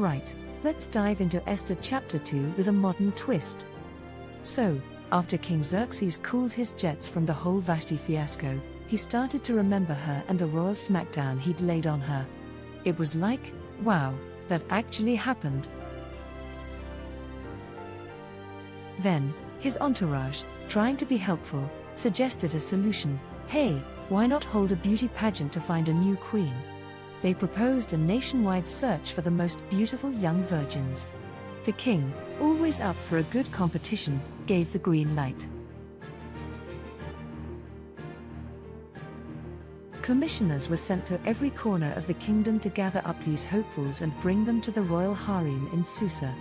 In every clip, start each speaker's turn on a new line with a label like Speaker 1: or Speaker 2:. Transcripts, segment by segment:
Speaker 1: Alright, let's dive into Esther chapter 2 with a modern twist. So, after King Xerxes cooled his jets from the whole Vashti fiasco, he started to remember her and the royal smackdown he'd laid on her. It was like, wow, that actually happened. Then, his entourage, trying to be helpful, suggested a solution. Hey, why not hold a beauty pageant to find a new queen? They proposed a nationwide search for the most beautiful young virgins. The king, always up for a good competition, gave the green light. Commissioners were sent to every corner of the kingdom to gather up these hopefuls and bring them to the royal harem in Susa.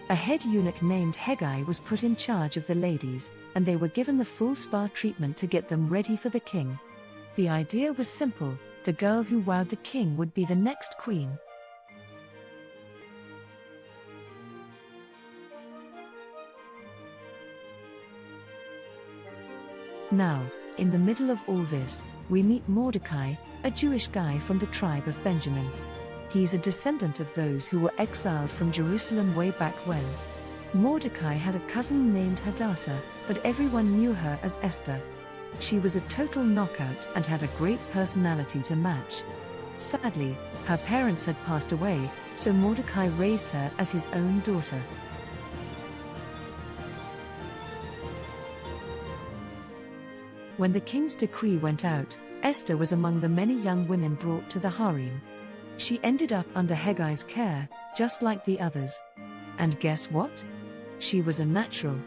Speaker 1: A head eunuch named Hegai was put in charge of the ladies, and they were given the full spa treatment to get them ready for the king. The idea was simple: the girl who wowed the king would be the next queen. Now, in the middle of all this, we meet Mordecai, a Jewish guy from the tribe of Benjamin. He's a descendant of those who were exiled from Jerusalem way back when. Mordecai had a cousin named Hadassah, but everyone knew her as Esther. She was a total knockout and had a great personality to match. Sadly, her parents had passed away, so Mordecai raised her as his own daughter. When the king's decree went out, Esther was among the many young women brought to the harem. She ended up under Hegai's care, just like the others. And guess what? She was a natural.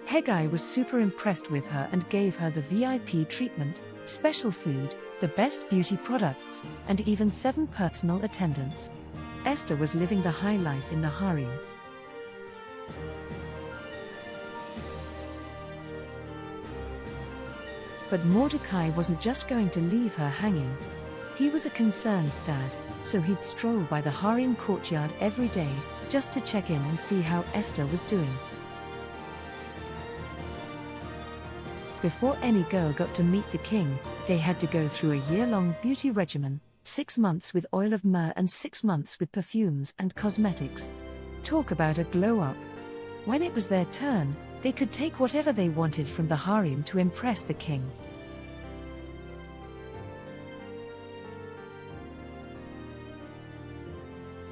Speaker 1: Hegai was super impressed with her and gave her the VIP treatment, special food, the best beauty products, and even 7 personal attendants. Esther was living the high life in the harem. But Mordecai wasn't just going to leave her hanging. He was a concerned dad, so he'd stroll by the harem courtyard every day, just to check in and see how Esther was doing. Before any girl got to meet the king, they had to go through a year-long beauty regimen, 6 months with oil of myrrh and 6 months with perfumes and cosmetics. Talk about a glow-up. When it was their turn, they could take whatever they wanted from the harem to impress the king.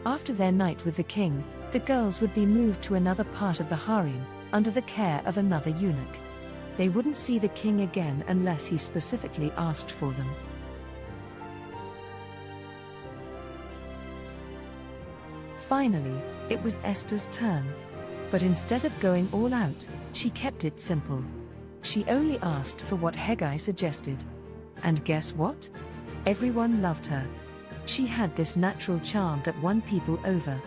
Speaker 1: After their night with the king, the girls would be moved to another part of the harem, under the care of another eunuch. They wouldn't see the king again unless he specifically asked for them. Finally, it was Esther's turn. But instead of going all out, she kept it simple. She only asked for what Hegai suggested. And guess what? Everyone loved her. She had this natural charm that won people over.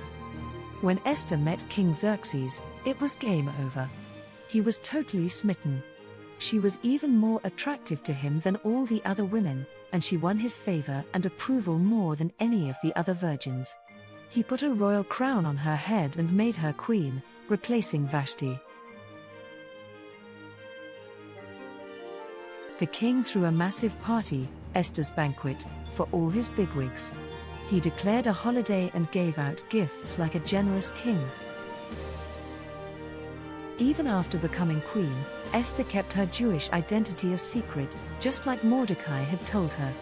Speaker 1: When Esther met King Xerxes, it was game over. He was totally smitten. She was even more attractive to him than all the other women, and she won his favor and approval more than any of the other virgins. He put a royal crown on her head and made her queen, replacing Vashti. The king threw a massive party, Esther's banquet, for all his bigwigs. He declared a holiday and gave out gifts like a generous king. Even after becoming queen, Esther kept her Jewish identity a secret, just like Mordecai had told her.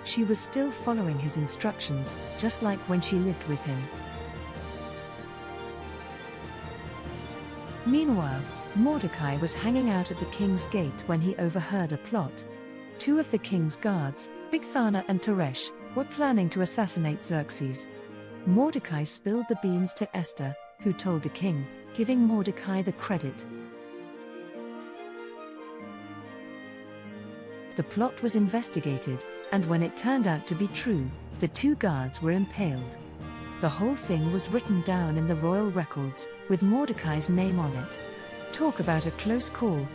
Speaker 1: She was still following his instructions, just like when she lived with him. Meanwhile, Mordecai was hanging out at the king's gate when he overheard a plot. 2 of the king's guards, Bigthana and Teresh, were planning to assassinate Xerxes. Mordecai spilled the beans to Esther, who told the king, giving Mordecai the credit. The plot was investigated, and when it turned out to be true, the 2 guards were impaled. The whole thing was written down in the royal records, with Mordecai's name on it. Talk about a close call,